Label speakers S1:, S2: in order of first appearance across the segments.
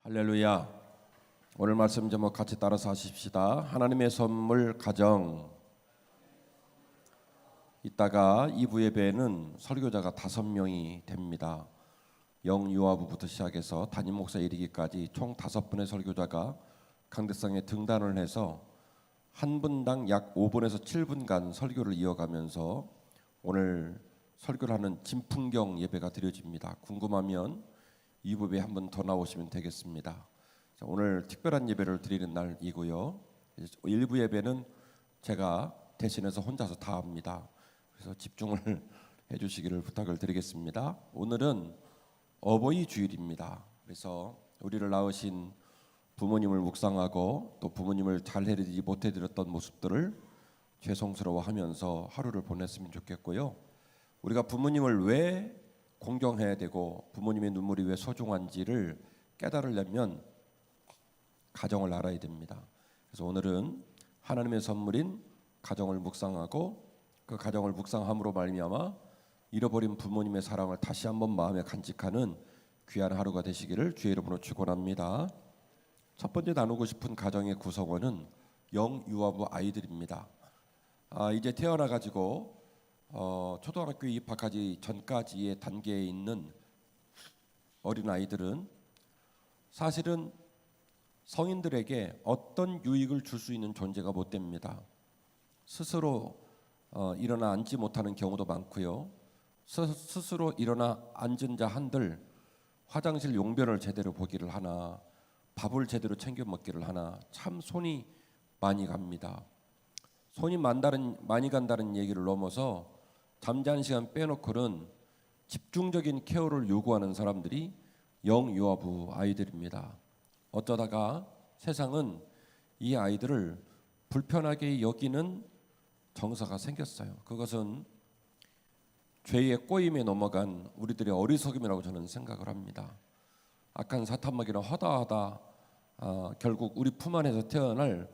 S1: 할렐루야. 오늘 말씀 제목 같이 따라서 하십시다. 하나님의 선물 가정. 이따가 2부 예배에는 설교자가 5명이 됩니다. 영유아부부터 시작해서 담임 목사 이르기까지 총 5분의 설교자가 강대상에 등단을 해서 한 분당 약 5분에서 7분간 설교를 이어가면서 오늘 설교를 하는 진풍경 예배가 드려집니다. 궁금하면 2부 예배 한 번 더 나오시면 되겠습니다. 자, 오늘 특별한 예배를 드리는 날이고요. 1부 예배는 제가 대신해서 혼자서 다 합니다. 그래서 집중을 해주시기를 부탁을 드리겠습니다. 오늘은 어버이 주일입니다. 그래서 우리를 낳으신 부모님을 묵상하고 또 부모님을 잘 해드리지 못해드렸던 모습들을 죄송스러워하면서 하루를 보냈으면 좋겠고요. 우리가 부모님을 왜 공경해야 되고 부모님의 눈물이 왜 소중한지를 깨달으려면 가정을 알아야 됩니다. 그래서 오늘은 하나님의 선물인 가정을 묵상하고 그 가정을 묵상함으로 말미암아 잃어버린 부모님의 사랑을 다시 한번 마음에 간직하는 귀한 하루가 되시기를 주의 이름으로 축원합니다. 첫 번째 나누고 싶은 가정의 구성원은 영유아부 아이들입니다. 이제 태어나가지고 초등학교에 입학하기 전까지의 단계에 있는 어린 아이들은 사실은 성인들에게 어떤 유익을 줄 수 있는 존재가 못 됩니다. 스스로 일어나 앉지 못하는 경우도 많고요. 스스로 일어나 앉은 자 한들 화장실 용변을 제대로 보기를 하나 밥을 제대로 챙겨 먹기를 하나 참 손이 많이 갑니다. 손이 많이 간다는 얘기를 넘어서 잠자는 시간 빼놓고는 집중적인 케어를 요구하는 사람들이 영유아부 아이들입니다. 어쩌다가 세상은 이 아이들을 불편하게 여기는 정서가 생겼어요. 그것은 죄의 꼬임에 넘어간 우리들의 어리석음이라고 저는 생각을 합니다. 악한 사탄마귀는 허다하다 결국 우리 품 안에서 태어날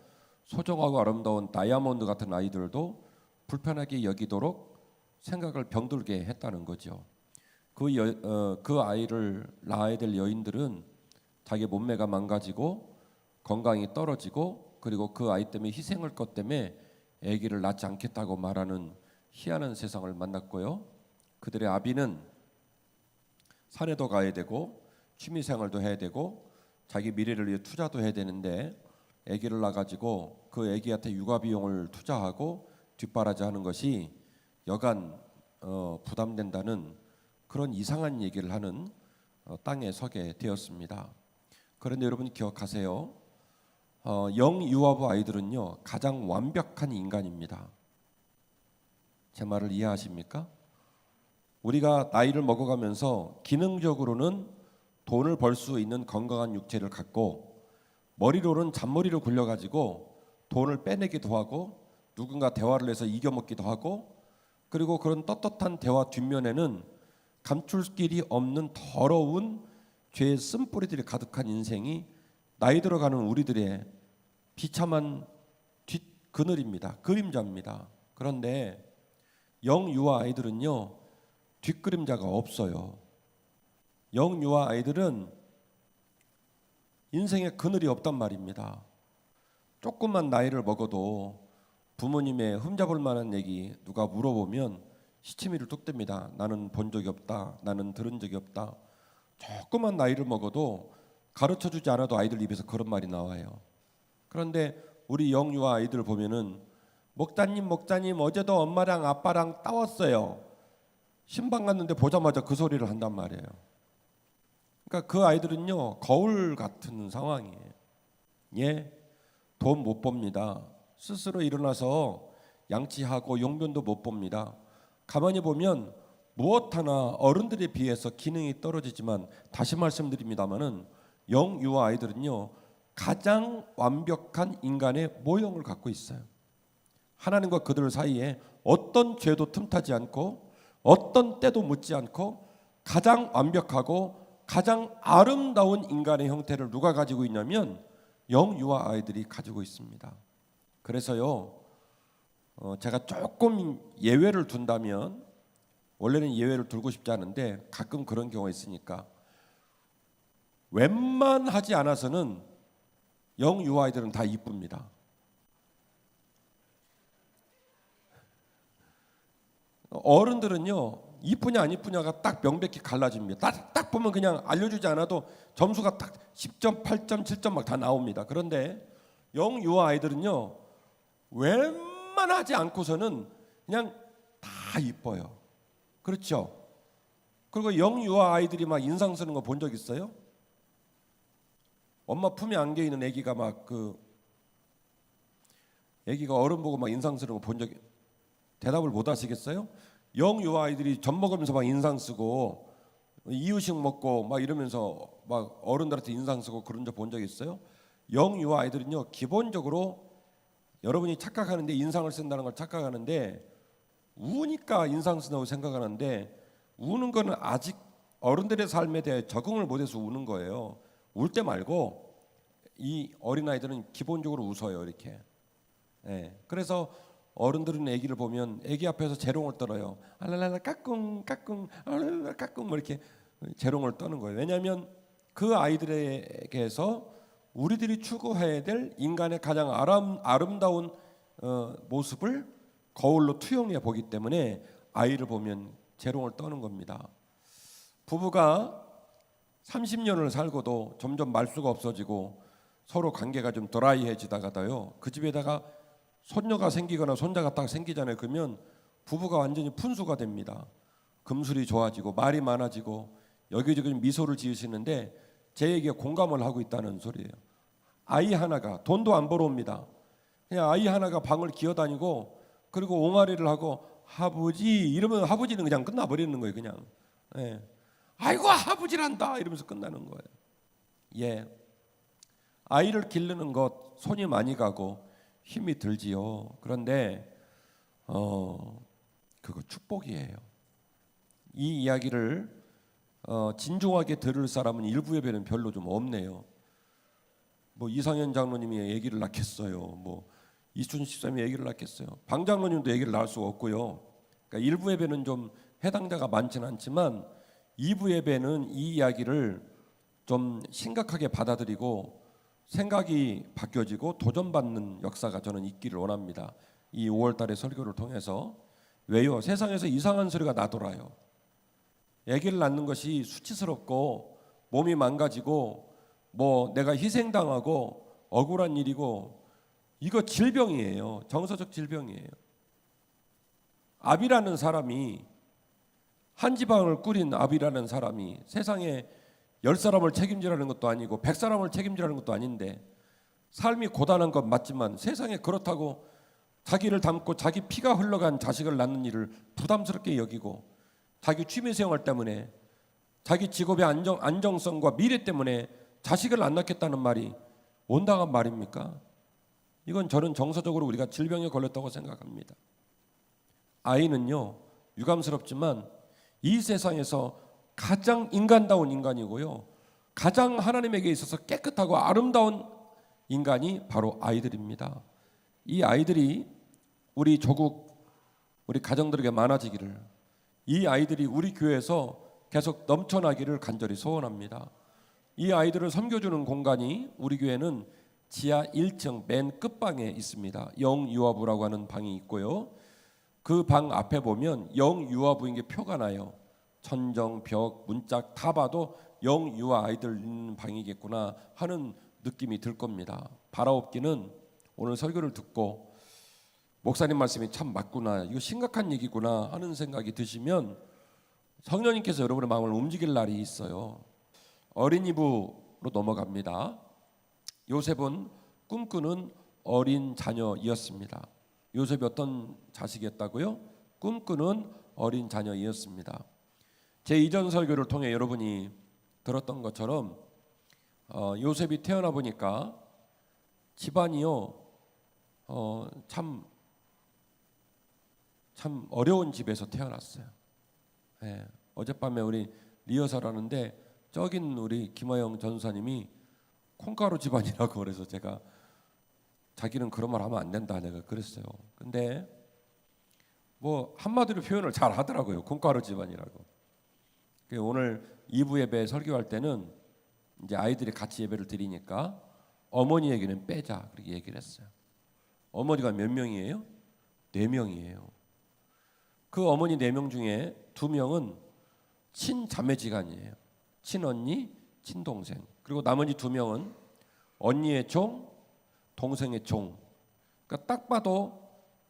S1: 소중하고 아름다운 다이아몬드 같은 아이들도 불편하게 여기도록 생각을 병들게 했다는 거죠. 그 아이를 낳아야 될 여인들은 자기 몸매가 망가지고 건강이 떨어지고 그리고 그 아이 때문에 희생할 것 때문에 아기를 낳지 않겠다고 말하는 희한한 세상을 만났고요. 그들의 아비는 산에도 가야 되고 취미생활도 해야 되고 자기 미래를 위해 투자도 해야 되는데 아기를 낳아가지고 그 아기한테 육아 비용을 투자하고 뒷바라지하는 것이 여간 부담된다는 그런 이상한 얘기를 하는 땅에 서게 되었습니다. 그런데 여러분 기억하세요. 영유아부 아이들은요 가장 완벽한 인간입니다. 제 말을 이해하십니까? 우리가 나이를 먹어가면서 기능적으로는 돈을 벌 수 있는 건강한 육체를 갖고 머리로는 잔머리를 굴려가지고 돈을 빼내기도 하고 누군가 대화를 해서 이겨먹기도 하고 그리고 그런 떳떳한 대화 뒷면에는 감출 길이 없는 더러운 죄의 쓴뿌리들이 가득한 인생이 나이 들어가는 우리들의 비참한 뒷그늘입니다. 그림자입니다. 그런데 영유아 아이들은요 뒷그림자가 없어요. 영유아 아이들은 인생에 그늘이 없단 말입니다. 조금만 나이를 먹어도 부모님의 흠잡을 만한 얘기 누가 물어보면 시치미를 뚝 뗍니다. 나는 본 적이 없다. 나는 들은 적이 없다. 조금만 나이를 먹어도 가르쳐주지 않아도 아이들 입에서 그런 말이 나와요. 그런데 우리 영유아 아이들 보면은 목자님 어제도 엄마랑 아빠랑 싸웠어요. 신방 갔는데 보자마자 그 소리를 한단 말이에요. 그러니까 그 아이들은요 거울 같은 상황이에요. 돈 못 법니다. 스스로 일어나서 양치하고 용변도 못 봅니다. 가만히 보면 무엇 하나 어른들에 비해서 기능이 떨어지지만 다시 말씀드립니다마는 영유아 아이들은요 가장 완벽한 인간의 모형을 갖고 있어요. 하나님과 그들 사이에 어떤 죄도 틈타지 않고 어떤 때도 묻지 않고 가장 완벽하고 가장 아름다운 인간의 형태를 누가 가지고 있냐면 영유아 아이들이 가지고 있습니다. 그래서요 제가 조금 예외를 둔다면 원래는 예외를 두고 싶지 않은데 가끔 그런 경우가 있으니까 웬만하지 않아서는 영유아 아이들은 다 이쁩니다. 어른들은요, 이쁘냐 안 이쁘냐가 딱 명백히 갈라집니다. 딱 보면 그냥 알려주지 않아도 점수가 딱 10점, 8점, 7점 막 다 나옵니다. 그런데 영유아 아이들은요, 웬만하지 않고서는 그냥 다 이뻐요. 그렇죠? 그리고 영유아 아이들이 막 인상 쓰는 거 본 적 있어요? 엄마 품에 안겨 있는 아기가 아기가 어른 보고 막 인상 쓰는 거 본 적, 대답을 못 하시겠어요? 영유아 아이들이 젖 먹으면서 막 인상 쓰고 이유식 먹고 막 이러면서 막 어른들한테 인상 쓰고 그런 적 본 적 있어요? 영유아 아이들은요, 기본적으로 여러분이 착각하는데, 인상을 쓴다는 걸 착각하는데, 우니까 인상 쓴다고 생각하는데, 우는 거는 아직 어른들의 삶에 대해 적응을 못해서 우는 거예요. 울 때 말고 이 어린아이들은 기본적으로 웃어요, 이렇게. 네. 그래서 어른들은 아기를 보면 아기 앞에서 재롱을 떨어요. 알랄랄라 까꿍 까꿍 알랄랄라 까꿍 뭐 이렇게 재롱을 떠는 거예요. 왜냐하면 그 아이들에게서 우리들이 추구해야 될 인간의 가장 아름다운 모습을 거울로 투영해 보기 때문에 아이를 보면 재롱을 떠는 겁니다. 부부가 30년을 살고도 점점 말수가 없어지고 서로 관계가 좀 드라이해지다가도요, 그 집에다가 손녀가 생기거나 손자가 딱 생기잖아요. 그러면 부부가 완전히 분수가 됩니다. 금술이 좋아지고 말이 많아지고 여기저기 미소를 지으시는데 제 얘기에 공감을 하고 있다는 소리예요. 아이 하나가 돈도 안 벌어옵니다. 그냥 아이 하나가 방을 기어다니고 그리고 옹알이를 하고 하부지 이러면 하부지는 그냥 끝나버리는 거예요. 그냥. 예. 아이고 하부지란다 이러면서 끝나는 거예요. 예. 아이를 기르는 것 손이 많이 가고 힘이 들지요. 그런데 그거 축복이에요. 이 이야기를 진중하게 들을 사람은 일부 예배는 별로 좀 없네요. 뭐 이상현 장로님이 얘기를 낳겠어요. 뭐 이순 집사님이 얘기를 낳겠어요. 방 장로님도 얘기를 낳을 수가 없고요. 그러니까 일부 예배는 좀 해당자가 많지는 않지만 2부 예배는 이 이야기를 좀 심각하게 받아들이고 생각이 바뀌어지고 도전받는 역사가 저는 있기를 원합니다. 이 5월달의 설교를 통해서. 왜요? 세상에서 이상한 소리가 나돌아요. 아기를 낳는 것이 수치스럽고 몸이 망가지고 뭐 내가 희생당하고 억울한 일이고, 이거 질병이에요. 정서적 질병이에요. 아비라는 사람이, 한 지방을 꾸린 아비라는 사람이 세상에 10사람을 책임지라는 것도 아니고 100사람을 책임지라는 것도 아닌데, 삶이 고단한 건 맞지만 세상에 그렇다고 자기를 닮고 자기 피가 흘러간 자식을 낳는 일을 부담스럽게 여기고, 자기 취미생활 때문에 자기 직업의 안정성과 미래 때문에 자식을 안 낳겠다는 말이 온당한 말입니까? 이건 저는 정서적으로 우리가 질병에 걸렸다고 생각합니다. 아이는요, 유감스럽지만 이 세상에서 가장 인간다운 인간이고요, 가장 하나님에게 있어서 깨끗하고 아름다운 인간이 바로 아이들입니다. 이 아이들이 우리 조국, 우리 가정들에게 많아지기를, 이 아이들이 우리 교회에서 계속 넘쳐나기를 간절히 소원합니다. 이 아이들을 섬겨주는 공간이 우리 교회는 지하 1층 맨 끝방에 있습니다. 영유아부라고 하는 방이 있고요, 그 방 앞에 보면 영유아부인 게 표가 나요. 천정, 벽, 문짝 다 봐도 영유아 아이들 있는 방이겠구나 하는 느낌이 들 겁니다. 바라옵기는 오늘 설교를 듣고 목사님 말씀이 참 맞구나, 이거 심각한 얘기구나 하는 생각이 드시면 성령님께서 여러분의 마음을 움직일 날이 있어요. 어린이부로 넘어갑니다. 요셉은 꿈꾸는 어린 자녀이었습니다. 요셉이 어떤 자식이었다고요? 꿈꾸는 어린 자녀이었습니다. 제 이전 설교를 통해 여러분이 들었던 것처럼 요셉이 태어나 보니까 집안이요, 참 어려운 집에서 태어났어요. 예, 어젯밤에 우리 리허설 하는데 쩍인 우리 김화영 전사님이 콩가루 집안이라고 그래서 제가 자기는 그런 말 하면 안 된다 내가 그랬어요. 근데 뭐 한마디로 표현을 잘 하더라고요. 콩가루 집안이라고. 오늘 2부 예배 설교할 때는 이제 아이들이 같이 예배를 드리니까 어머니 얘기는 빼자 그렇게 얘기를 했어요. 어머니가 몇 명이에요? 4명이에요. 그 어머니 4명 중에 2명은 친자매지간이에요. 친언니, 친동생. 그리고 나머지 2명은 언니의 종, 동생의 종. 그러니까 딱 봐도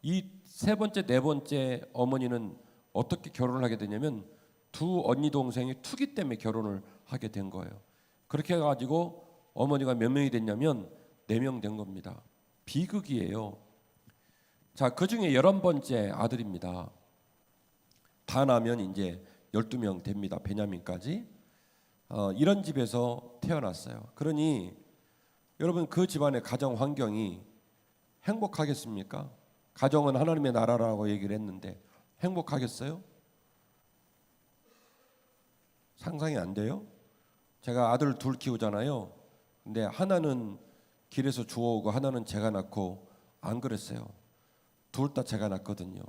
S1: 이 3번째, 4번째 어머니는 어떻게 결혼을 하게 되냐면 2 언니 동생이 투기 때문에 결혼을 하게 된 거예요. 그렇게 해가지고 어머니가 몇 명이 됐냐면 4명 된 겁니다. 비극이에요. 자, 그 중에 11번째 아들입니다. 다 나면 이제 12명 됩니다. 베냐민까지. 이런 집에서 태어났어요. 그러니 여러분 그 집안의 가정 환경이 행복하겠습니까? 가정은 하나님의 나라라고 얘기를 했는데 행복하겠어요? 상상이 안 돼요? 제가 아들 2 키우잖아요. 근데 하나는 길에서 주워오고 하나는 제가 낳고 안 그랬어요. 2 다 제가 낳거든요.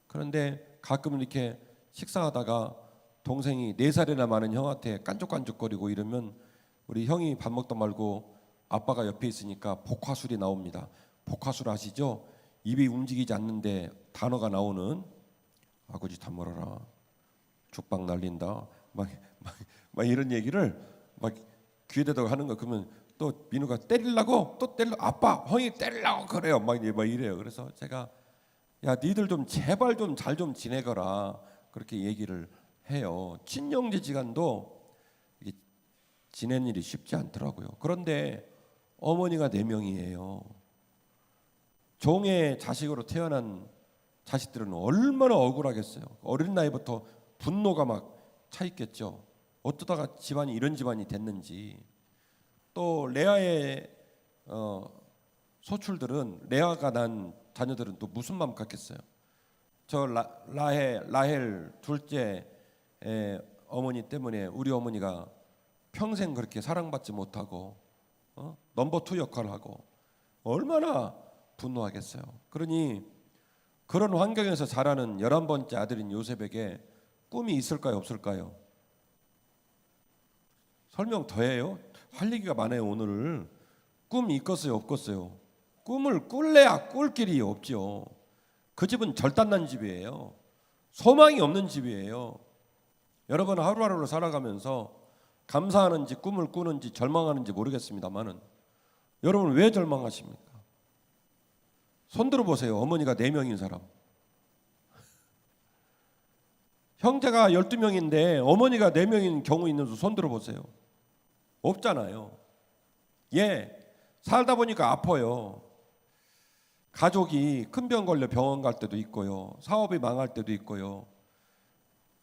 S1: 그런데 가끔 이렇게 식사하다가 동생이 4살이나 많은 형한테 깐족깐족거리고 이러면 우리 형이 밥 먹다 말고 아빠가 옆에 있으니까 복화술이 나옵니다. 복화술 아시죠? 입이 움직이지 않는데 단어가 나오는 아버지 다 멀어라. 죽박 날린다. 막 이런 얘기를 막 귀에다가 하는 거. 그러면 또 민우가 때리려고 또 아빠 형이 때리려고 그래요. 막 이래요. 그래서 제가 야 니들 좀 제발 좀 잘 좀 지내거라 그렇게 얘기를 해요. 친형제지간도 지낸 일이 쉽지 않더라고요. 그런데 어머니가 4명이에요. 종의 자식으로 태어난 자식들은 얼마나 억울하겠어요. 어린 나이부터 분노가 막 차 있겠죠. 어쩌다가 집안이 이런 집안이 됐는지. 또 레아의 소출들은 레아가 난 자녀들은 또 무슨 마음 같겠어요. 저 라헬 둘째 어머니 때문에 우리 어머니가 평생 그렇게 사랑받지 못하고 넘버 2 역할을 하고 얼마나 분노하겠어요. 그러니 그런 환경에서 자라는 11번째 아들인 요셉에게 꿈이 있을까요, 없을까요? 설명 더해요. 할 얘기가 많아요. 오늘 꿈이 있겠어요, 없겠어요? 꿈을 꿀래야 꿀 길이 없죠. 그 집은 절단난 집이에요. 소망이 없는 집이에요. 여러분 하루하루를 살아가면서 감사하는지 꿈을 꾸는지 절망하는지 모르겠습니다만은 여러분 왜 절망하십니까? 손들어 보세요. 어머니가 4명인 사람. 형제가 12명인데 어머니가 4명인 경우 있는지 손들어 보세요. 없잖아요. 예, 살다 보니까 아파요. 가족이 큰 병 걸려 병원 갈 때도 있고요. 사업이 망할 때도 있고요.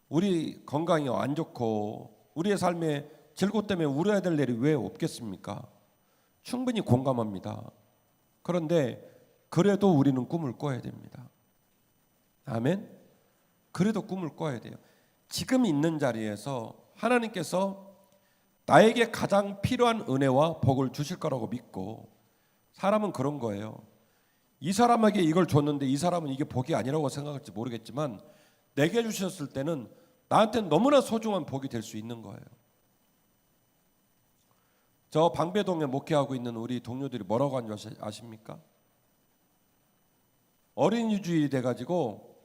S1: 우리 건강이 안 좋고 우리의 삶에 질고 때문에 울어야 될 일이 왜 없겠습니까? 충분히 공감합니다. 그런데 그래도 우리는 꿈을 꿔야 됩니다. 아멘? 그래도 꿈을 꿔야 돼요. 지금 있는 자리에서 하나님께서 나에게 가장 필요한 은혜와 복을 주실 거라고 믿고 사람은 그런 거예요. 이 사람에게 이걸 줬는데 이 사람은 이게 복이 아니라고 생각할지 모르겠지만 내게 주셨을 때는 나한테는 너무나 소중한 복이 될 수 있는 거예요. 저 방배동에 목회하고 있는 우리 동료들이 뭐라고 하는 줄 아십니까? 어린이 주일이 돼가지고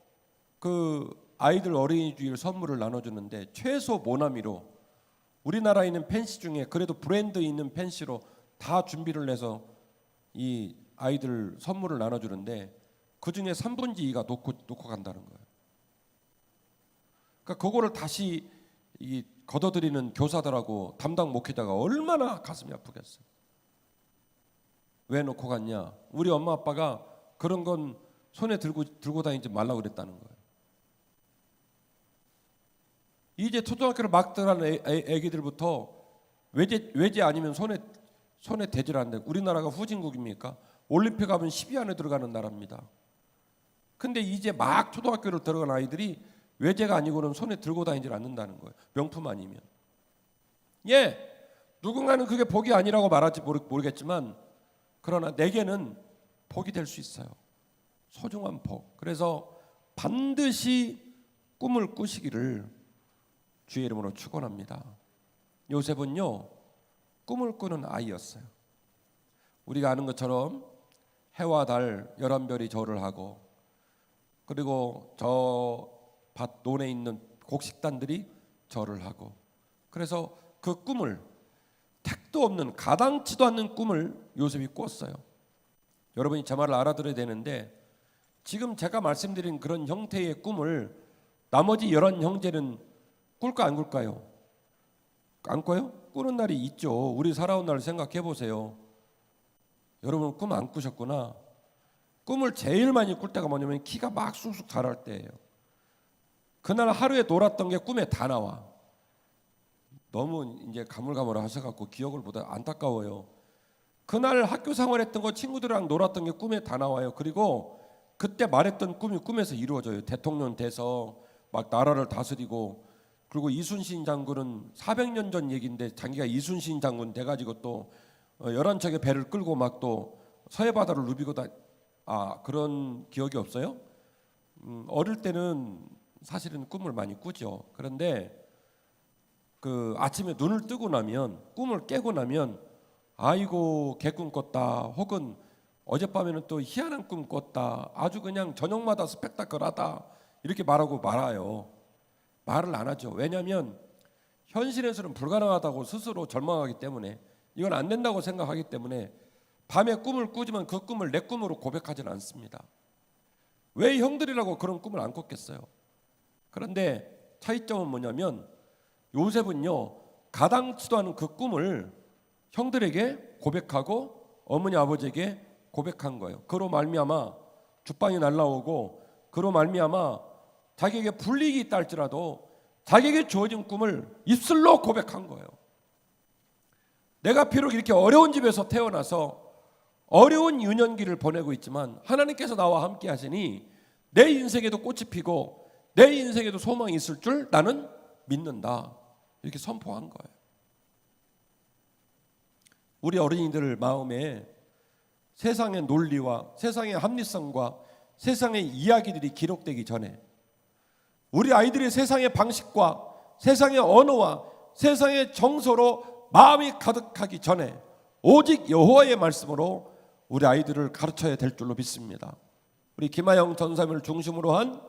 S1: 그 아이들 어린이 주일 선물을 나눠주는데 최소 모나미로 우리나라에 있는 펜시 중에 그래도 브랜드 있는 펜시로 다 준비를 해서 이 아이들 선물을 나눠주는데 그 중에 3분의 2가 놓고 간다는 거예요. 그러니까 그거를 다시 걷어들이는 교사들하고 담당 목회자가 얼마나 가슴이 아프겠어요. 왜 놓고 갔냐? 우리 엄마 아빠가 그런 건 손에 들고 다니지 말라고 그랬다는 거예요. 이제 초등학교를 막 들어가는 애기들부터 외제 아니면 손에 대질 않는데 우리나라가 후진국입니까? 올림픽 하면 10위 안에 들어가는 나라입니다. 근데 이제 막 초등학교를 들어간 아이들이 외제가 아니고는 손에 들고 다니질 않는다는 거예요. 명품 아니면. 예, 누군가는 그게 복이 아니라고 말할지 모르겠지만 그러나 내게는 복이 될 수 있어요. 소중한 복. 그래서 반드시 꿈을 꾸시기를 주의 이름으로 축원합니다. 요셉은요 꿈을 꾸는 아이였어요. 우리가 아는 것처럼 해와 달 11별이 절을 하고, 그리고 저 밭 논에 있는 곡식단들이 절을 하고, 그래서 그 꿈을, 택도 없는 가당치도 않는 꿈을 요셉이 꿨어요. 여러분이 제 말을 알아들어야 되는데, 지금 제가 말씀드린 그런 형태의 꿈을 나머지 11 형제는 꿀까 안 꿀까요? 안 꿔요? 꾸는 날이 있죠. 우리 살아온 날을 생각해 보세요. 여러분 꿈 안 꾸셨구나. 꿈을 제일 많이 꿀 때가 뭐냐면 키가 막 쑥쑥 자랄 때예요. 그날 하루에 놀았던 게 꿈에 다 나와. 너무 이제 가물가물 하셔갖고 기억을 보다 안타까워요. 그날 학교 생활했던 거, 친구들이랑 놀았던 게 꿈에 다 나와요. 그리고 그때 말했던 꿈이 꿈에서 이루어져요. 대통령 돼서 막 나라를 다스리고, 그리고 이순신 장군은 400년 전 얘기인데 자기가 이순신 장군 돼가지고 또 11척의 배를 끌고 막 또 서해바다를 누비고 그런 기억이 없어요? 어릴 때는 사실은 꿈을 많이 꾸죠. 그런데 그 아침에 눈을 뜨고 나면, 꿈을 깨고 나면 아이고 개꿈 꿨다, 혹은 어젯밤에는 또 희한한 꿈 꿨다, 아주 그냥 저녁마다 스펙타클하다, 이렇게 말하고 말아요. 말을 안 하죠. 왜냐하면 현실에서는 불가능하다고 스스로 절망하기 때문에, 이건 안 된다고 생각하기 때문에 밤에 꿈을 꾸지만 그 꿈을 내 꿈으로 고백하지는 않습니다. 왜 형들이라고 그런 꿈을 안 꿨겠어요? 그런데 차이점은 뭐냐면, 요셉은요 가당치도 않은 그 꿈을 형들에게 고백하고 어머니 아버지에게 고백한 거예요. 그로 말미암아 죽방이 날라오고, 그로 말미암아 자기에게 불이익이 있다 할지라도 자기에게 주어진 꿈을 입술로 고백한 거예요. 내가 비록 이렇게 어려운 집에서 태어나서 어려운 유년기를 보내고 있지만 하나님께서 나와 함께 하시니 내 인생에도 꽃이 피고 내 인생에도 소망이 있을 줄 나는 믿는다, 이렇게 선포한 거예요. 우리 어린이들 마음에 세상의 논리와 세상의 합리성과 세상의 이야기들이 기록되기 전에, 우리 아이들의 세상의 방식과 세상의 언어와 세상의 정서로 마음이 가득하기 전에 오직 여호와의 말씀으로 우리 아이들을 가르쳐야 될 줄로 믿습니다. 우리 김하영 전사님을 중심으로 한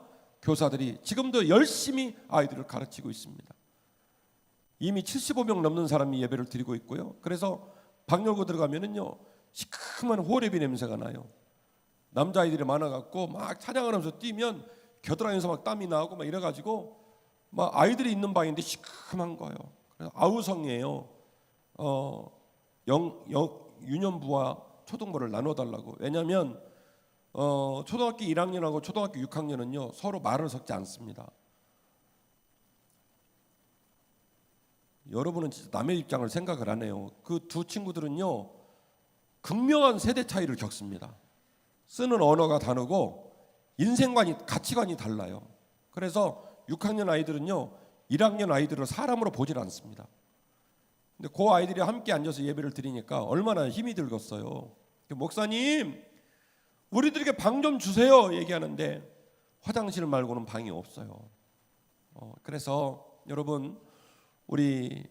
S1: 교사들이 지금도 열심히 아이들을 가르치고 있습니다. 이미 75명 넘는 사람이 예배를 드리고 있고요. 그래서 방 열고 들어가면은요 시큼한 호레비 냄새가 나요. 남자아이들이 많아갖고 막 찬양을 하면서 뛰면 겨드랑이에서 막 땀이 나고 막 이래가지고 막 아이들이 있는 방인데 시큼한 거예요. 그래서 아우성이에요. 유년부와 초등부를 나눠달라고. 왜냐하면 초등학교 1학년하고 초등학교 6학년은요 서로 말을 섞지 않습니다. 여러분은 진짜 남의 입장을 생각을 안 해요. 그 두 친구들은요 극명한 세대 차이를 겪습니다. 쓰는 언어가 다르고 인생관이, 가치관이 달라요. 그래서 6학년 아이들은요 1학년 아이들을 사람으로 보질 않습니다. 근데 그 아이들이 함께 앉아서 예배를 드리니까 얼마나 힘이 들겠어요. 목사님, 우리들에게 방 좀 주세요 얘기하는데 화장실 말고는 방이 없어요. 그래서 여러분, 우리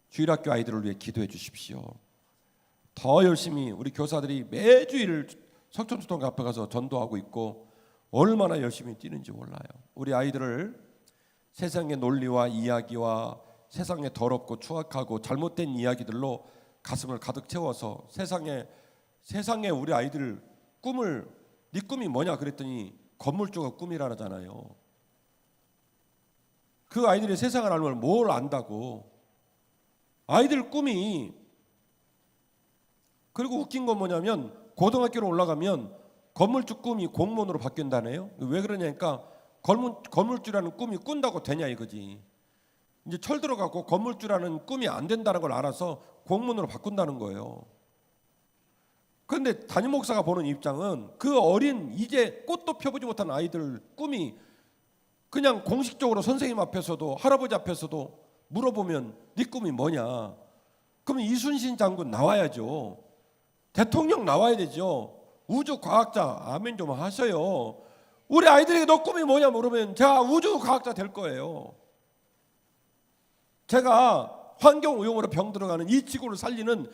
S1: 주일학교 아이들을 위해 기도해 주십시오. 더 열심히 우리 교사들이 매주일 석촌초등학교 앞에 가서 전도하고 있고 얼마나 열심히 뛰는지 몰라요. 우리 아이들을 세상의 논리와 이야기와 세상에 더럽고 추악하고 잘못된 이야기들로 가슴을 가득 채워서 세상에 우리 아이들 꿈을, 네 꿈이 뭐냐 그랬더니 건물주가 꿈이라잖아요. 그 아이들이 세상을 알면 뭘 안다고. 아이들 꿈이, 그리고 웃긴 건 뭐냐면 고등학교로 올라가면 건물주 꿈이 공무원으로 바뀐다네요. 왜 그러냐니까 건물주라는 꿈이 꾼다고 되냐 이거지. 이제 철 들어가고 건물주라는 꿈이 안 된다는 걸 알아서 공무원으로 바꾼다는 거예요. 그런데 담임 목사가 보는 입장은 그 어린 이제 꽃도 펴보지 못한 아이들 꿈이 그냥 공식적으로 선생님 앞에서도 할아버지 앞에서도 물어보면 네 꿈이 뭐냐? 그럼 이순신 장군 나와야죠. 대통령 나와야 되죠. 우주과학자, 아멘 좀 하셔요. 우리 아이들에게 너 꿈이 뭐냐 물으면 제가 우주과학자 될 거예요. 제가 환경 오염으로 병들어가는 이 지구를 살리는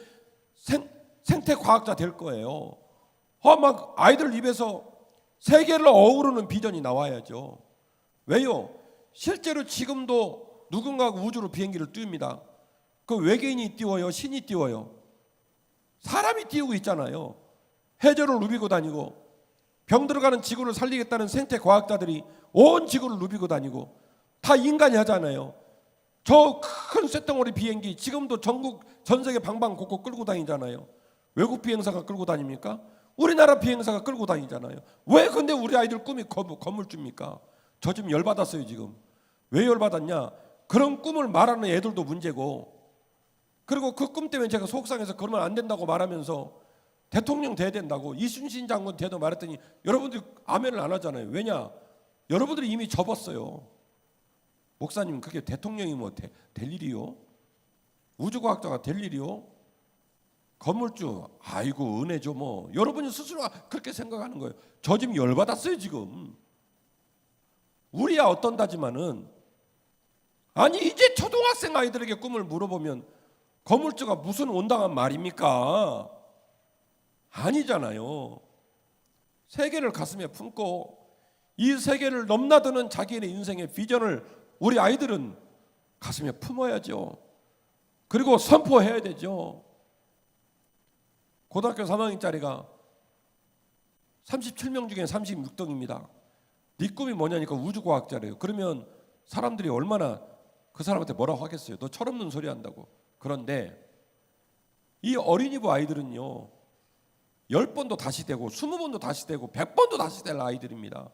S1: 생태 과학자 될 거예요. 막 아이들 입에서 세계를 어우르는 비전이 나와야죠. 왜요? 실제로 지금도 누군가가 우주로 비행기를 띄웁니다. 그 외계인이 띄워요? 신이 띄워요? 사람이 띄우고 있잖아요. 해저를 누비고 다니고, 병들어가는 지구를 살리겠다는 생태 과학자들이 온 지구를 누비고 다니고, 다 인간이 하잖아요. 저 큰 쇳덩어리 비행기 지금도 전 세계 방방곡곡 끌고 다니잖아요. 외국 비행사가 끌고 다닙니까? 우리나라 비행사가 끌고 다니잖아요. 왜 근데 우리 아이들 꿈이 건물주입니까? 저 지금 열받았어요. 지금 왜 열받았냐? 그런 꿈을 말하는 애들도 문제고, 그리고 그 꿈 때문에 제가 속상해서 그러면 안 된다고 말하면서 대통령 돼야 된다고 이순신 장군 돼도 말했더니 여러분들이 아멘을 안 하잖아요. 왜냐? 여러분들이 이미 접었어요. 목사님, 그게 대통령이 뭐 될 일이요? 우주과학자가 될 일이요? 건물주, 아이고 은혜죠 뭐. 여러분이 스스로 그렇게 생각하는 거예요. 저 지금 열받았어요 지금. 우리야 어떤다지만은, 아니 이제 초등학생 아이들에게 꿈을 물어보면 건물주가 무슨 온당한 말입니까? 아니잖아요. 세계를 가슴에 품고 이 세계를 넘나드는 자기의 인생의 비전을 우리 아이들은 가슴에 품어야죠. 그리고 선포해야 되죠. 고등학교 3학년짜리가 37명 중에 36등입니다. 네 꿈이 뭐냐니까 우주과학자래요. 그러면 사람들이 얼마나 그 사람한테 뭐라고 하겠어요. 너 철없는 소리 한다고. 그런데 이 어린이부 아이들은요, 10번도 다시 되고 20번도 다시 되고 100번도 다시 될 아이들입니다.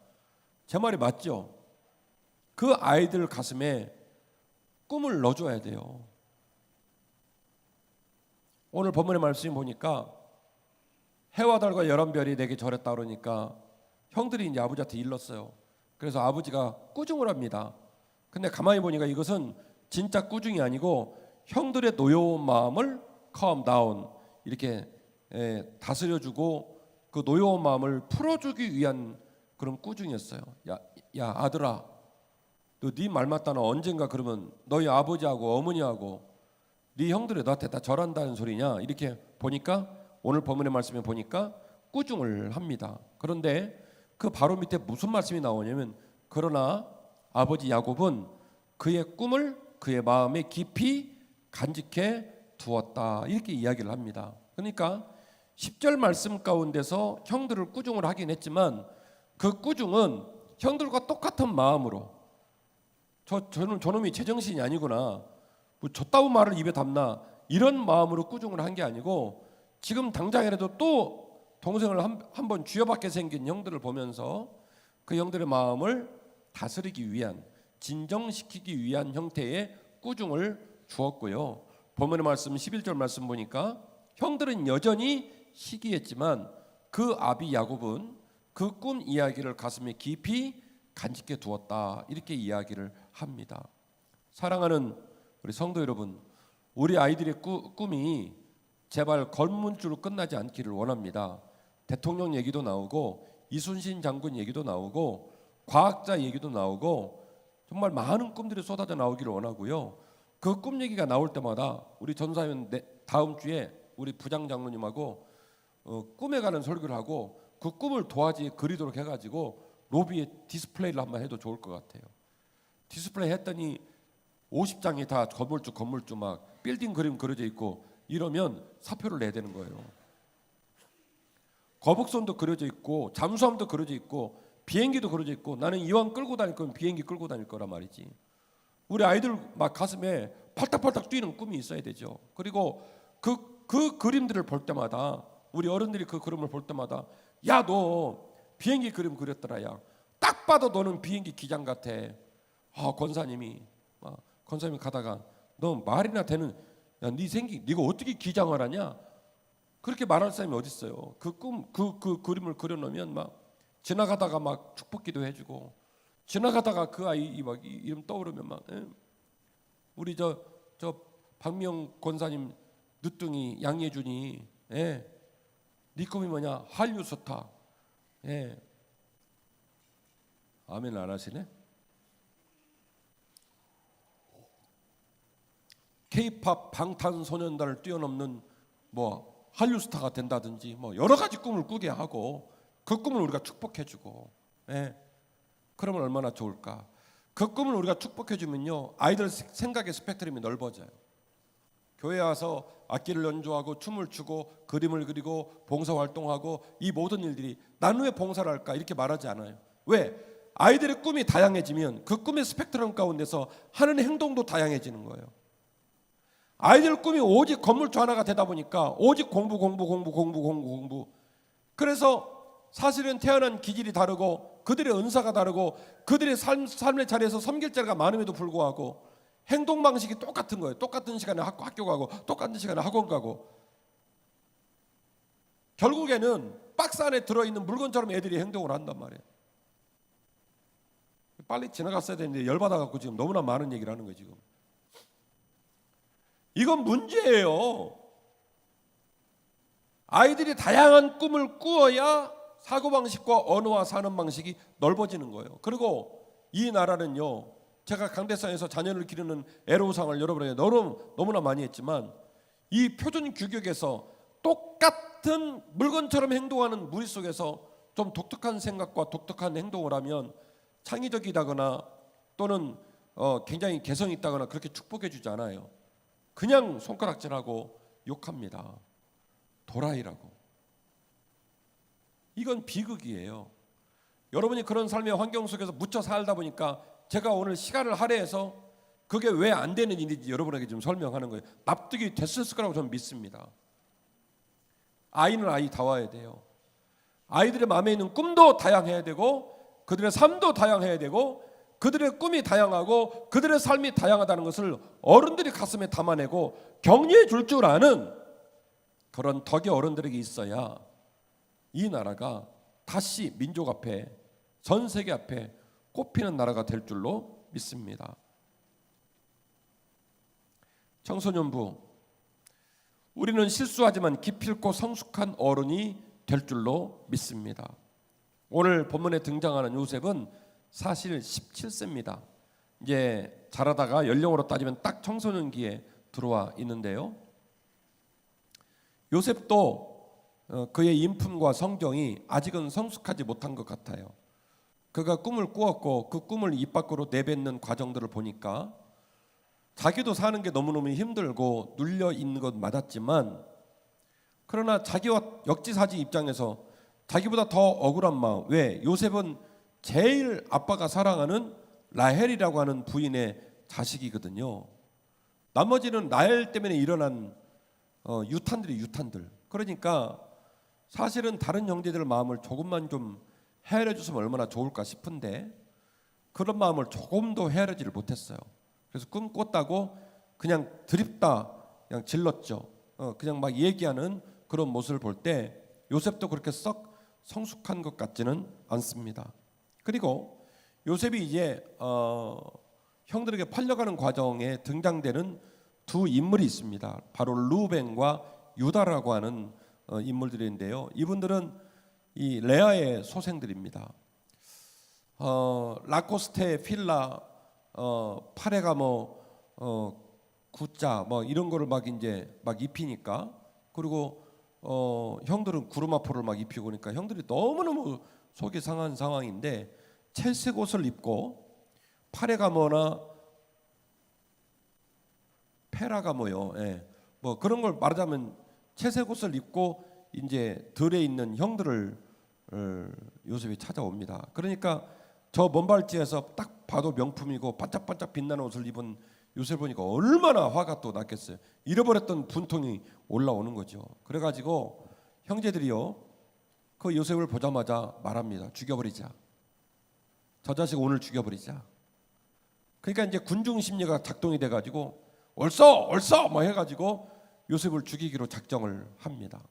S1: 제 말이 맞죠? 그 아이들 가슴에 꿈을 넣어줘야 돼요. 오늘 본문의 말씀 보니까 해와 달과 열한 별이 내게 절했다 그러니까 형들이 이제 아버지한테 일렀어요. 그래서 아버지가 꾸중을 합니다. 근데 가만히 보니까 이것은 진짜 꾸중이 아니고 형들의 노여운 마음을 calm down, 이렇게 다스려주고 그 노여운 마음을 풀어주기 위한 그런 꾸중이었어요. 야 아들아, 너 네 말 맞다나 언젠가 그러면 너희 아버지하고 어머니하고 네 형들이 너한테 다 절한다는 소리냐? 이렇게 보니까 오늘 본문의 말씀에 보니까 꾸중을 합니다. 그런데 그 바로 밑에 무슨 말씀이 나오냐면, 그러나 아버지 야곱은 그의 꿈을 그의 마음에 깊이 간직해 두었다, 이렇게 이야기를 합니다. 그러니까 10절 말씀 가운데서 형들을 꾸중을 하긴 했지만 그 꾸중은 형들과 똑같은 마음으로, 저놈이 제정신이 아니구나, 뭐 저따운 말을 입에 담나, 이런 마음으로 꾸중을 한 게 아니고, 지금 당장이라도 또 동생을 한 번 쥐어받게 생긴 형들을 보면서 그 형들의 마음을 다스리기 위한, 진정시키기 위한 형태의 꾸중을 주었고요. 본문의 말씀 11절 말씀 보니까 형들은 여전히 시기했지만 그 아비 야곱은 그 꿈 이야기를 가슴에 깊이 간직해 두었다, 이렇게 이야기를 합니다. 사랑하는 우리 성도 여러분, 우리 아이들의 꿈이 제발 건물주로 끝나지 않기를 원합니다. 대통령 얘기도 나오고 이순신 장군 얘기도 나오고 과학자 얘기도 나오고 정말 많은 꿈들이 쏟아져 나오기를 원하고요. 그 꿈 얘기가 나올 때마다 우리 전사위원 다음 주에 우리 부장 장로님하고 꿈에 관한 설교를 하고 그 꿈을 도화지에 그리도록 해가지고 로비에 디스플레이를 한번 해도 좋을 것 같아요. 디스플레이 했더니 50장이 다 건물주 막 빌딩 그림 그려져 있고 이러면 사표를 내야 되는 거예요. 거북선도 그려져 있고 잠수함도 그려져 있고 비행기도 그려져 있고, 나는 이왕 끌고 다닐 거면 비행기 끌고 다닐 거란 말이지. 우리 아이들 막 가슴에 팔딱팔딱 뛰는 꿈이 있어야 되죠. 그리고 그 그림들을 볼 때마다, 우리 어른들이 그 그림을 볼 때마다, 야 너 비행기 그림 그렸더라, 야 딱 봐도 너는 비행기 기장 같아. 권사님이 가다가 너 말이나 되는, 야 네 생기 네가 어떻게 기장을 하냐, 그렇게 말할 사람이 어디 있어요. 그 그림을 그려놓으면 막 지나가다가 막 축복기도 해주고, 지나가다가 그 아이 막 이름 떠오르면 막 우리 저 박명 권사님 늦둥이 양예준이 네 꿈이 뭐냐, 한류 스타. 아멘 안 하시네. K-팝 방탄소년단을 뛰어넘는 뭐 한류 스타가 된다든지 뭐 여러 가지 꿈을 꾸게 하고 그 꿈을 우리가 축복해주고, 예. 그러면 얼마나 좋을까? 그 꿈을 우리가 축복해주면요, 아이들 생각의 스펙트럼이 넓어져요. 교회 와서 악기를 연주하고 춤을 추고 그림을 그리고 봉사활동하고 이 모든 일들이 나는 왜 봉사를 할까 이렇게 말하지 않아요. 왜? 아이들의 꿈이 다양해지면 그 꿈의 스펙트럼 가운데서 하는 행동도 다양해지는 거예요. 아이들 꿈이 오직 건물주 하나가 되다 보니까 오직 공부. 그래서 사실은 태어난 기질이 다르고 그들의 은사가 다르고 그들의 삶의 자리에서 섬길 자리가 많음에도 불구하고 행동 방식이 똑같은 거예요. 똑같은 시간에 학교 가고 똑같은 시간에 학원 가고 결국에는 박스 안에 들어있는 물건처럼 애들이 행동을 한단 말이에요. 빨리 지나갔어야 되는데 열받아갖고 지금 너무나 많은 얘기를 하는 거예요. 지금 이건 문제예요. 아이들이 다양한 꿈을 꾸어야 사고방식과 언어와 사는 방식이 넓어지는 거예요. 그리고 이 나라는요, 제가 강대상에서 자녀를 기르는 애로사항을 여러분에게 너무나 많이 했지만 이 표준 규격에서 똑같은 물건처럼 행동하는 무리 속에서 좀 독특한 생각과 독특한 행동을 하면 창의적이다거나 또는 굉장히 개성이 있다거나 그렇게 축복해 주지 않아요. 그냥 손가락질하고 욕합니다. 도라이라고. 이건 비극이에요. 여러분이 그런 삶의 환경 속에서 묻혀 살다 보니까 제가 오늘 시간을 할애해서 그게 왜 안 되는 일인지 여러분에게 좀 설명하는 거예요. 납득이 됐을 거라고 저는 믿습니다. 아이는 아이다워야 돼요. 아이들의 마음에 있는 꿈도 다양해야 되고 그들의 삶도 다양해야 되고 그들의 꿈이 다양하고 그들의 삶이 다양하다는 것을 어른들이 가슴에 담아내고 격려해 줄 줄 아는 그런 덕이 어른들에게 있어야 이 나라가 다시 민족 앞에 전 세계 앞에 꼽히는 나라가 될 줄로 믿습니다. 청소년부, 우리는 실수하지만 기필코 성숙한 어른이 될 줄로 믿습니다. 오늘 본문에 등장하는 요셉은 사실 17세입니다. 이제 자라다가 연령으로 따지면 딱 청소년기에 들어와 있는데요. 요셉도 그의 인품과 성정이 아직은 성숙하지 못한 것 같아요. 그가 꿈을 꾸었고 그 꿈을 입 밖으로 내뱉는 과정들을 보니까 자기도 사는 게 너무너무 힘들고 눌려 있는 것 맞았지만 그러나 자기와 역지사지 입장에서 자기보다 더 억울한 마음. 왜? 요셉은 제일 아빠가 사랑하는 라헬이라고 하는 부인의 자식이거든요. 나머지는 라헬 때문에 일어난 유탄들. 그러니까 사실은 다른 형제들 마음을 조금만 좀 헤아려 줬으면 얼마나 좋을까 싶은데 그런 마음을 조금도 헤아려지를 못했어요. 그래서 꿈 꿨다고 그냥 드립다 그냥 질렀죠. 그냥 막 얘기하는 그런 모습을 볼 때 요셉도 그렇게 썩 성숙한 것 같지는 않습니다. 그리고 요셉이 이제 형들에게 팔려가는 과정에 등장되는 두 인물이 있습니다. 바로 루벤과 유다라고 하는 인물들인데요. 이분들은 이 레아의 소생들입니다. 라코스테, 필라, 파레가모, 구자 뭐 이런 거를 막 이제 막 입히니까 그리고 형들은 구르마포를 막 입히고 그러니까 형들이 너무너무 속이 상한 상황인데 채색 옷을 입고 파레가모나 페라가모요. 예. 뭐 그런 걸 말하자면 채색 옷을 입고 이제 들에 있는 형들을 요셉이 찾아옵니다. 그러니까 저 먼발치에서 딱 봐도 명품이고 반짝반짝 빛나는 옷을 입은 요셉 보니까 얼마나 화가 또 났겠어요. 잃어버렸던 분통이 올라오는 거죠. 그래가지고 형제들이요 그 요셉을 보자마자 말합니다. 죽여버리자. 저 자식 오늘 죽여버리자. 그러니까 이제 군중 심리가 작동이 돼가지고 얼써 뭐 해가지고 요셉을 죽이기로 작정을 합니다.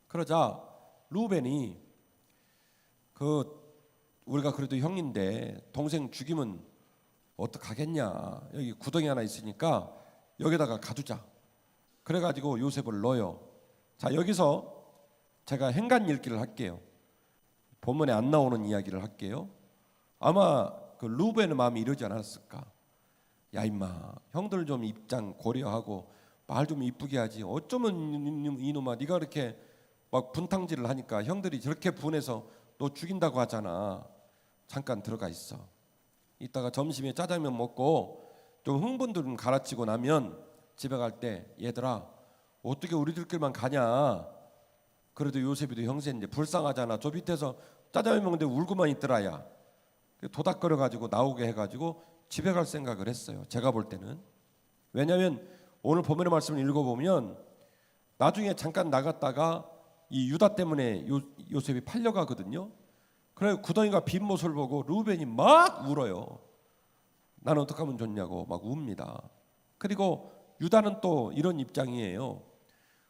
S1: 그러자 루벤이 우리가 그래도 형인데 동생 죽이면 어떡하겠냐. 여기 구덩이 하나 있으니까 여기다가 가두자. 그래가지고 요셉을 넣어요. 자, 여기서 제가 행간 읽기를 할게요. 본문에 안 나오는 이야기를 할게요. 아마 그 루벤의 마음이 이러지 않았을까. 야 임마, 형들 좀 입장 고려하고 말 좀 이쁘게 하지. 어쩌면 이놈아 네가 그렇게 막 분탕질을 하니까 형들이 저렇게 분해서 너 죽인다고 하잖아. 잠깐 들어가 있어. 이따가 점심에 짜장면 먹고 좀 흥분도 좀 가라치고 나면 집에 갈 때 얘들아 어떻게 우리들끼리만 가냐. 그래도 요셉이도 형제인데 불쌍하잖아. 저 밑에서 짜장면 먹는데 울고만 있더라야. 도닥거려가지고 나오게 해가지고 집에 갈 생각을 했어요. 제가 볼 때는. 왜냐하면 오늘 본문의 말씀을 읽어보면 나중에 잠깐 나갔다가 이 유다 때문에 요셉이 팔려가거든요. 그래 구덩이가 빈 모습을 보고 루벤이 막 울어요. 나는 어떻게 하면 좋냐고 막 웁니다. 그리고 유다는 또 이런 입장이에요.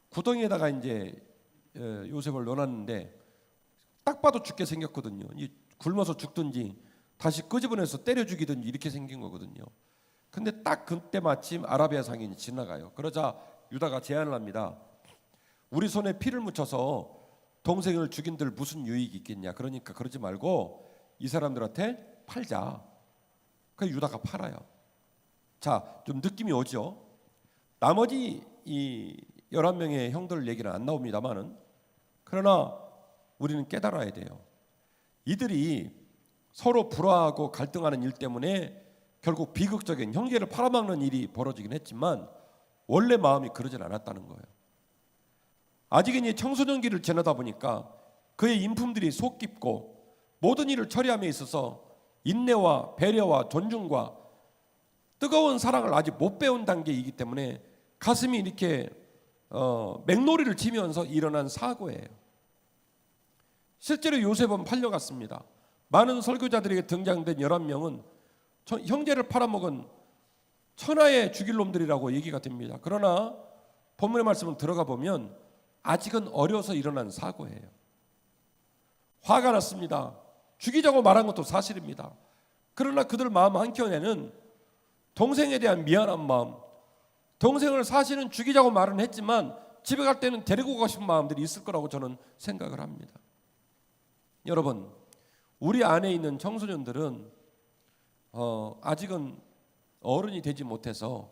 S1: 구덩이에다가 이제 요셉을 넣어놨는데 딱 봐도 죽게 생겼거든요. 굶어서 죽든지 다시 끄집어내서 때려 죽이든지 이렇게 생긴 거거든요. 근데 딱 그때 마침 아라비아 상인이 지나가요. 그러자 유다가 제안을 합니다. 우리 손에 피를 묻혀서 동생을 죽인들 무슨 유익이 있겠냐. 그러니까 그러지 말고 이 사람들한테 팔자. 그래서 유다가 팔아요. 자, 좀 느낌이 오죠. 나머지 이 11명의 형들 얘기는 안 나옵니다만은, 그러나 우리는 깨달아야 돼요. 이들이 서로 불화하고 갈등하는 일 때문에 결국 비극적인 형제를 팔아먹는 일이 벌어지긴 했지만 원래 마음이 그러진 않았다는 거예요. 아직은 이 청소년기를 지나다 보니까 그의 인품들이 속 깊고 모든 일을 처리함에 있어서 인내와 배려와 존중과 뜨거운 사랑을 아직 못 배운 단계이기 때문에 가슴이 이렇게 맹놀이를 치면서 일어난 사고예요. 실제로 요셉은 팔려갔습니다. 많은 설교자들에게 등장된 11명은 형제를 팔아먹은 천하의 죽일 놈들이라고 얘기가 됩니다. 그러나 본문의 말씀을 들어가 보면 아직은 어려서 일어난 사고예요. 화가 났습니다. 죽이자고 말한 것도 사실입니다. 그러나 그들 마음 한켠에는 동생에 대한 미안한 마음, 동생을 사실은 죽이자고 말은 했지만 집에 갈 때는 데리고 가고 싶은 마음들이 있을 거라고 저는 생각을 합니다. 여러분, 우리 안에 있는 청소년들은 아직은 어른이 되지 못해서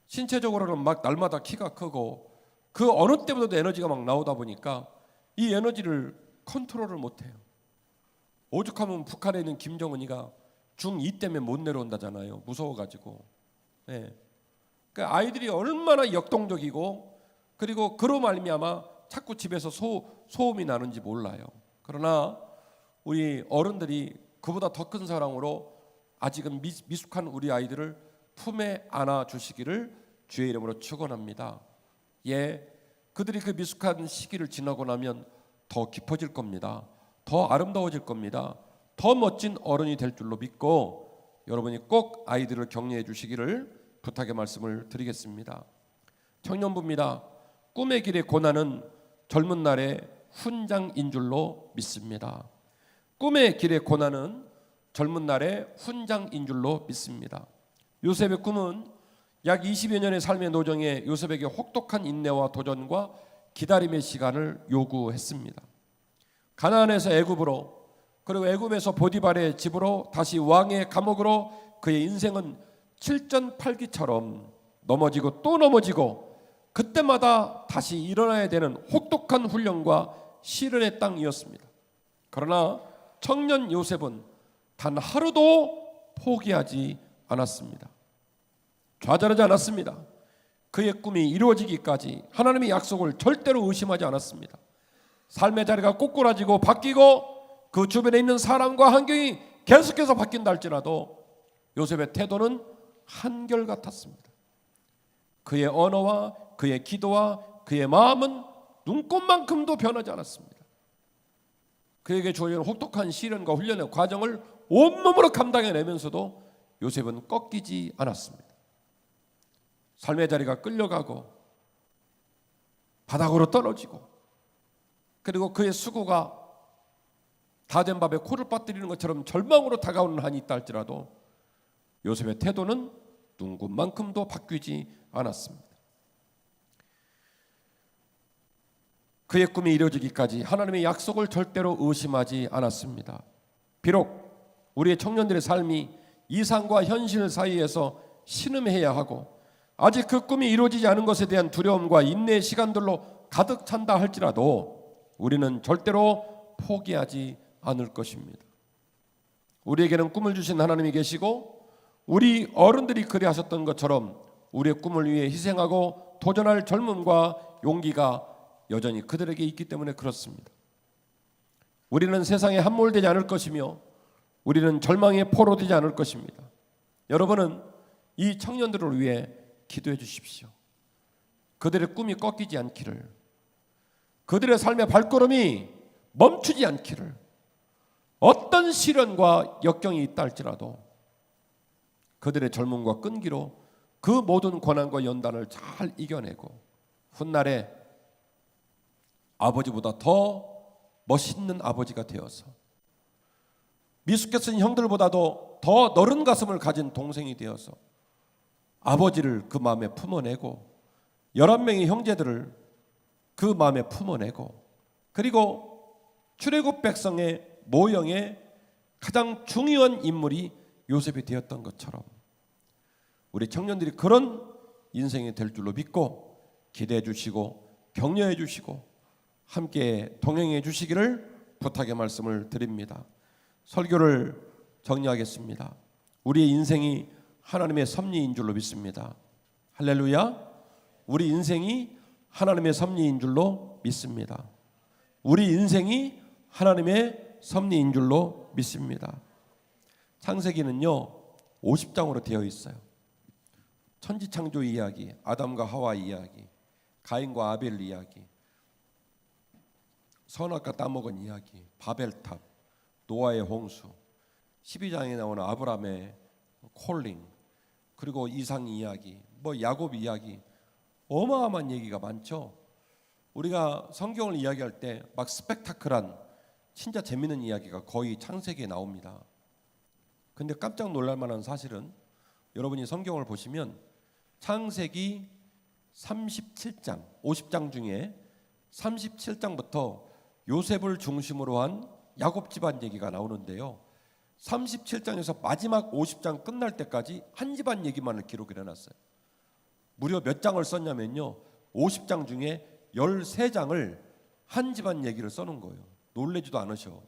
S1: 신체적으로는 막 날마다 키가 크고 그 어느 때보다도 에너지가 막 나오다 보니까 이 에너지를 컨트롤을 못해요. 오죽하면 북한에 있는 김정은이가 중2 때문에 못 내려온다잖아요. 무서워가지고. 네. 그러니까 아이들이 얼마나 역동적이고 그리고 그로 말미암아 자꾸 집에서 소음이 나는지 몰라요. 그러나 우리 어른들이 그보다 더 큰 사랑으로 아직은 미숙한 우리 아이들을 품에 안아주시기를 주의 이름으로 축원합니다. 예, 그들이 그 미숙한 시기를 지나고 나면 더 깊어질 겁니다. 더 아름다워질 겁니다. 더 멋진 어른이 될 줄로 믿고 여러분이 꼭 아이들을 격려해 주시기를 부탁의 말씀을 드리겠습니다. 청년부입니다. 꿈의 길의 고난은 젊은 날의 훈장인 줄로 믿습니다. 꿈의 길의 고난은 젊은 날의 훈장인 줄로 믿습니다. 요셉의 꿈은 약 20여 년의 삶의 노정에 요셉에게 혹독한 인내와 도전과 기다림의 시간을 요구했습니다. 가나안에서 애굽으로, 그리고 애굽에서 보디발의 집으로, 다시 왕의 감옥으로 그의 인생은 칠전팔기처럼 넘어지고 또 넘어지고 그때마다 다시 일어나야 되는 혹독한 훈련과 시련의 땅이었습니다. 그러나 청년 요셉은 단 하루도 포기하지 않았습니다. 좌절하지 않았습니다. 그의 꿈이 이루어지기까지 하나님의 약속을 절대로 의심하지 않았습니다. 삶의 자리가 꼬꾸라지고 바뀌고 그 주변에 있는 사람과 환경이 계속해서 바뀐다 할지라도 요셉의 태도는 한결같았습니다. 그의 언어와 그의 기도와 그의 마음은 눈꽃만큼도 변하지 않았습니다. 그에게 주어진 혹독한 시련과 훈련의 과정을 온몸으로 감당해내면서도 요셉은 꺾이지 않았습니다. 삶의 자리가 끌려가고 바닥으로 떨어지고 그리고 그의 수고가 다 된 밥에 코를 빠뜨리는 것처럼 절망으로 다가오는 한이 있다 할지라도 요셉의 태도는 눈꽃만큼도 바뀌지 않았습니다. 그의 꿈이 이루어지기까지 하나님의 약속을 절대로 의심하지 않았습니다. 비록 우리의 청년들의 삶이 이상과 현실 사이에서 신음해야 하고 아직 그 꿈이 이루어지지 않은 것에 대한 두려움과 인내의 시간들로 가득 찬다 할지라도 우리는 절대로 포기하지 않을 것입니다. 우리에게는 꿈을 주신 하나님이 계시고 우리 어른들이 그리하셨던 것처럼 우리의 꿈을 위해 희생하고 도전할 젊음과 용기가 여전히 그들에게 있기 때문에 그렇습니다. 우리는 세상에 함몰되지 않을 것이며 우리는 절망에 포로되지 않을 것입니다. 여러분은 이 청년들을 위해 기도해 주십시오. 그들의 꿈이 꺾이지 않기를, 그들의 삶의 발걸음이 멈추지 않기를, 어떤 시련과 역경이 있다 할지라도 그들의 젊음과 끈기로 그 모든 고난과 연단을 잘 이겨내고 훗날에 아버지보다 더 멋있는 아버지가 되어서 미숙했던 형들보다도 더 너른 가슴을 가진 동생이 되어서 아버지를 그 마음에 품어내고 11명의 형제들을 그 마음에 품어내고 그리고 출애굽 백성의 모형의 가장 중요한 인물이 요셉이 되었던 것처럼 우리 청년들이 그런 인생이 될 줄로 믿고 기대해 주시고 격려해 주시고 함께 동행해 주시기를 부탁의 말씀을 드립니다. 설교를 정리하겠습니다. 우리의 인생이 하나님의 섭리인 줄로 믿습니다. 할렐루야. 우리 인생이 하나님의 섭리인 줄로 믿습니다. 우리 인생이 하나님의 섭리인 줄로 믿습니다. 창세기는요 50장으로 되어 있어요. 천지창조 이야기, 아담과 하와 이야기, 가인과 아벨 이야기, 선악과 따먹은 이야기, 바벨탑, 노아의 홍수, 12장에 나오는 아브라함의 콜링, 그리고 이상 이야기, 야곱 이야기, 어마어마한 얘기가 많죠. 우리가 성경을 이야기할 때 막 스펙타클한 진짜 재밌는 이야기가 거의 창세기에 나옵니다. 근데 깜짝 놀랄 만한 사실은 여러분이 성경을 보시면 창세기 37장, 50장 중에 37장부터 요셉을 중심으로 한 야곱 집안 얘기가 나오는데요. 37장에서 마지막 50장 끝날 때까지 한 집안 얘기만을 기록을 해놨어요. 무려 몇 장을 썼냐면요 50장 중에 13장을 한 집안 얘기를 써놓은 거예요. 놀라지도 않으셔.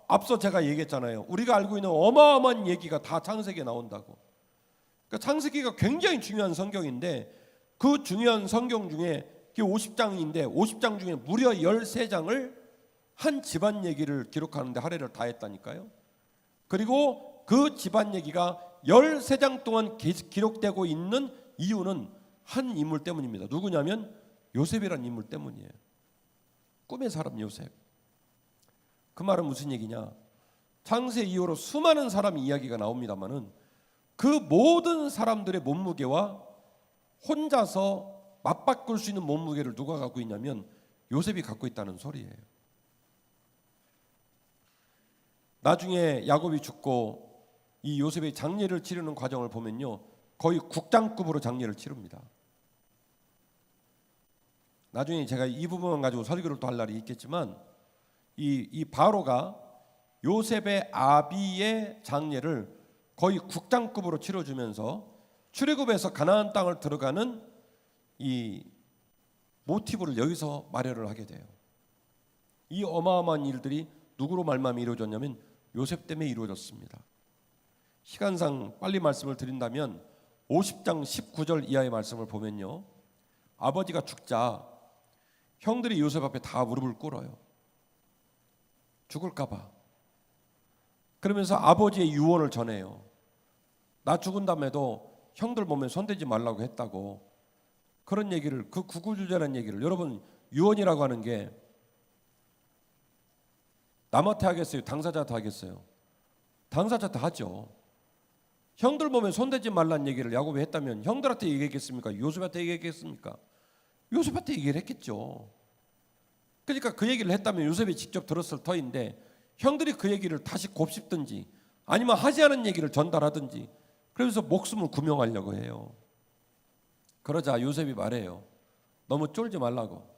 S1: 앞서 제가 얘기했잖아요. 우리가 알고 있는 어마어마한 얘기가 다 창세기에 나온다고. 그러니까 창세기가 굉장히 중요한 성경인데 그 중요한 성경 중에 50장인데 50장 중에 무려 13장을 한 집안 얘기를 기록하는데 할애를 다했다니까요. 그리고 그 집안 얘기가 13장 동안 기록되고 있는 이유는 한 인물 때문입니다. 누구냐면 요셉이라는 인물 때문이에요. 꿈의 사람 요셉. 그 말은 무슨 얘기냐? 창세 이후로 수많은 사람 이야기가 나옵니다만은 그 모든 사람들의 몸무게와 혼자서 맞바꿀 수 있는 몸무게를 누가 갖고 있냐면 요셉이 갖고 있다는 소리예요. 나중에 야곱이 죽고 이 요셉의 장례를 치르는 과정을 보면요 거의 국장급으로 장례를 치릅니다. 나중에 제가 이 부분만 가지고 설교를 또 할 날이 있겠지만 이 바로가 요셉의 아비의 장례를 거의 국장급으로 치러주면서 출애굽에서 가나안 땅을 들어가는 이 모티브를 여기서 마련을 하게 돼요. 이 어마어마한 일들이 누구로 말미암아 이루어졌냐면 요셉 때문에 이루어졌습니다. 시간상 빨리 말씀을 드린다면 50장 19절 이하의 말씀을 보면요 아버지가 죽자 형들이 요셉 앞에 다 무릎을 꿇어요. 죽을까 봐. 그러면서 아버지의 유언을 전해요. 나 죽은 다음에도 형들 몸에 손대지 말라고 했다고. 그런 얘기를, 그 구구절절한 얘기를, 여러분 유언이라고 하는 게 남한테 하겠어요? 당사자한테 하겠어요? 당사자한테 하죠. 형들 몸에 손대지 말라는 얘기를 야곱이 했다면 형들한테 얘기했겠습니까? 요셉한테 얘기했겠습니까? 요셉한테 얘기를 했겠죠. 그러니까 그 얘기를 했다면 요셉이 직접 들었을 터인데 형들이 그 얘기를 다시 곱씹든지 아니면 하지 않은 얘기를 전달하든지 그러면서 목숨을 구명하려고 해요. 그러자 요셉이 말해요. 너무 쫄지 말라고.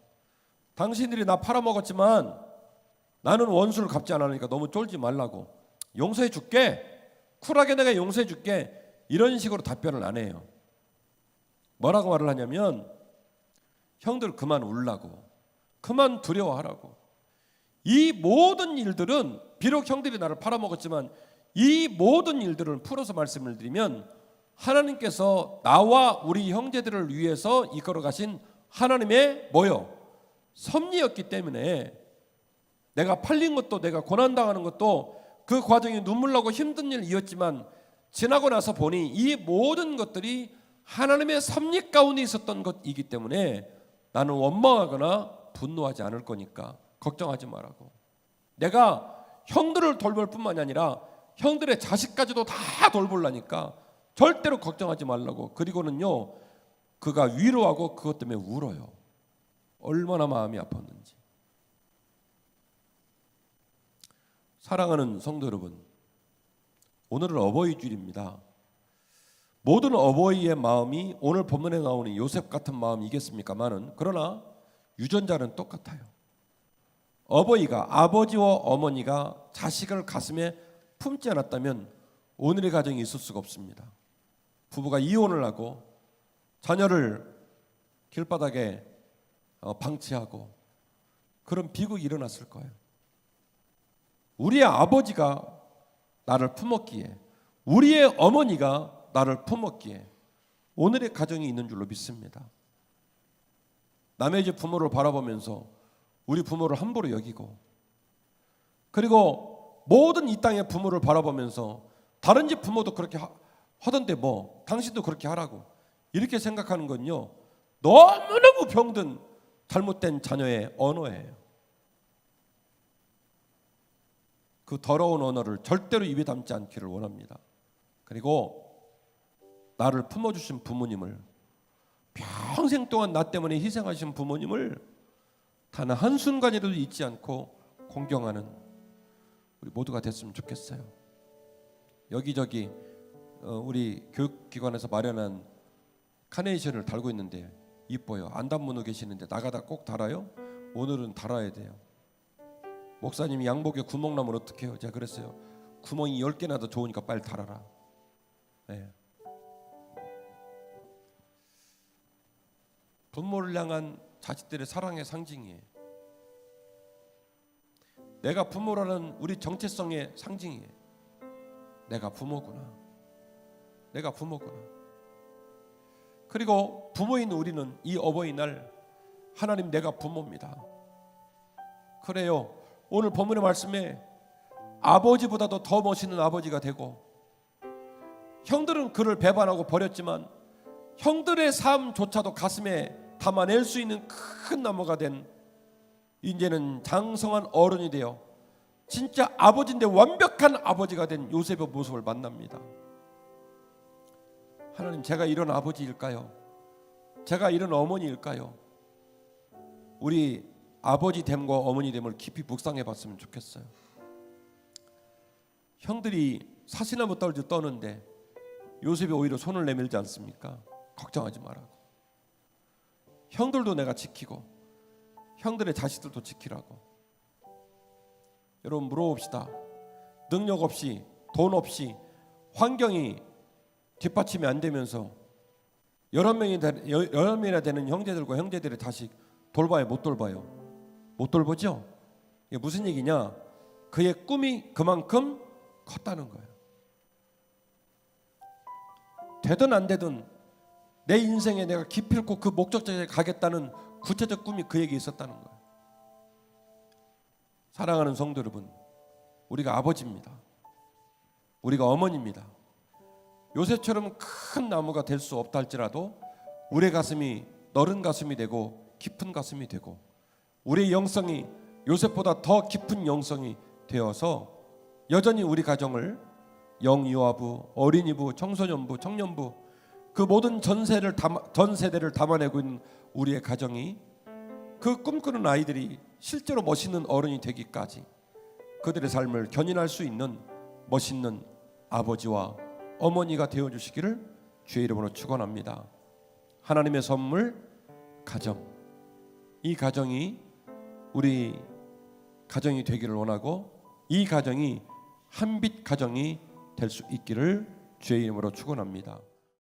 S1: 당신들이 나 팔아먹었지만 나는 원수를 갚지 않으니까 너무 쫄지 말라고. 용서해 줄게. 쿨하게 내가 용서해 줄게. 이런 식으로 답변을 안 해요. 뭐라고 말을 하냐면 형들 그만 울라고, 그만 두려워하라고. 이 모든 일들은 비록 형들이 나를 팔아먹었지만 이 모든 일들을 풀어서 말씀을 드리면 하나님께서 나와 우리 형제들을 위해서 이끌어 가신 하나님의 뭐요? 섭리였기 때문에 내가 팔린 것도 내가 고난당하는 것도 그 과정이 눈물 나고 힘든 일이었지만 지나고 나서 보니 이 모든 것들이 하나님의 섭리 가운데 있었던 것이기 때문에 나는 원망하거나 분노하지 않을 거니까 걱정하지 말라고. 내가 형들을 돌볼 뿐만이 아니라 형들의 자식까지도 다 돌보려니까 절대로 걱정하지 말라고. 그리고는요, 그가 위로하고 그것 때문에 울어요. 얼마나 마음이 아팠는지. 사랑하는 성도 여러분, 오늘은 어버이 주일입니다. 모든 어버이의 마음이 오늘 본문에 나오는 요셉 같은 마음이겠습니까마는, 그러나 유전자는 똑같아요. 어버이가, 아버지와 어머니가 자식을 가슴에 품지 않았다면 오늘의 가정이 있을 수가 없습니다. 부부가 이혼을 하고 자녀를 길바닥에 방치하고 그런 비극이 일어났을 거예요. 우리의 아버지가 나를 품었기에, 우리의 어머니가 나를 품었기에 오늘의 가정이 있는 줄로 믿습니다. 남의 집 부모를 바라보면서 우리 부모를 함부로 여기고, 그리고 모든 이 땅의 부모를 바라보면서 다른 집 부모도 그렇게 하던데 뭐 당신도 그렇게 하라고 이렇게 생각하는 건요, 너무너무 병든 잘못된 자녀의 언어예요. 그 더러운 언어를 절대로 입에 담지 않기를 원합니다. 그리고 나를 품어주신 부모님을, 평생 동안 나 때문에 희생하신 부모님을 단 한순간이라도 잊지 않고 공경하는 우리 모두가 됐으면 좋겠어요. 여기저기 우리 교육기관에서 마련한 카네이션을 달고 있는데 이뻐요. 안 단무는 계시는데 나가다 꼭 달아요? 오늘은 달아야 돼요. 목사님이 양복에 구멍 나면 어떡해요? 제가 그랬어요. 구멍이 10개나 더 좋으니까 빨리 달아라. 네. 부모를 향한 자식들의 사랑의 상징이에요. 내가 부모라는 우리 정체성의 상징이에요. 내가 부모구나. 내가 부모구나. 그리고 부모인 우리는 이 어버이날 하나님 내가 부모입니다. 그래요. 오늘 본문의 말씀에 아버지보다도 더 멋있는 아버지가 되고, 형들은 그를 배반하고 버렸지만 형들의 삶조차도 가슴에 담아낼 수 있는 큰 나무가 된 이제는 장성한 어른이 되어 진짜 아버지인데 완벽한 아버지가 된 요셉의 모습을 만납니다. 하나님, 제가 이런 아버지일까요? 제가 이런 어머니일까요? 우리 아버지 됨과 어머니 됨을 깊이 묵상해 봤으면 좋겠어요. 형들이 사시나무 떨듯 떠는데 요셉이 오히려 손을 내밀지 않습니까? 걱정하지 말라고. 형들도 내가 지키고 형들의 자식들도 지키라고. 여러분, 물어봅시다. 능력 없이, 돈 없이, 환경이 뒷받침이 안 되면서 11명이나 되는 형제들과 형제들의 자식 돌봐요, 못 돌봐요? 못 돌보죠? 이게 무슨 얘기냐? 그의 꿈이 그만큼 컸다는 거예요. 되든 안 되든 내 인생에 내가 기필코 그 목적지에 가겠다는 구체적 꿈이 그에게 있었다는 거예요. 사랑하는 성도 여러분, 우리가 아버지입니다. 우리가 어머니입니다. 요셉처럼 큰 나무가 될 수 없다 할지라도 우리의 가슴이 너른 가슴이 되고 깊은 가슴이 되고, 우리의 영성이 요셉보다 더 깊은 영성이 되어서 여전히 우리 가정을 영유아부, 어린이부, 청소년부, 청년부 그 모든 전 세대를 담아내고 있는 우리의 가정이, 그 꿈꾸는 아이들이 실제로 멋있는 어른이 되기까지 그들의 삶을 견인할 수 있는 멋있는 아버지와 어머니가 되어주시기를 주의 이름으로 축원합니다. 하나님의 선물 가정, 이 가정이 우리 가정이 되기를 원하고 이 가정이 한빛 가정이 될 수 있기를 주의 이름으로 축원합니다.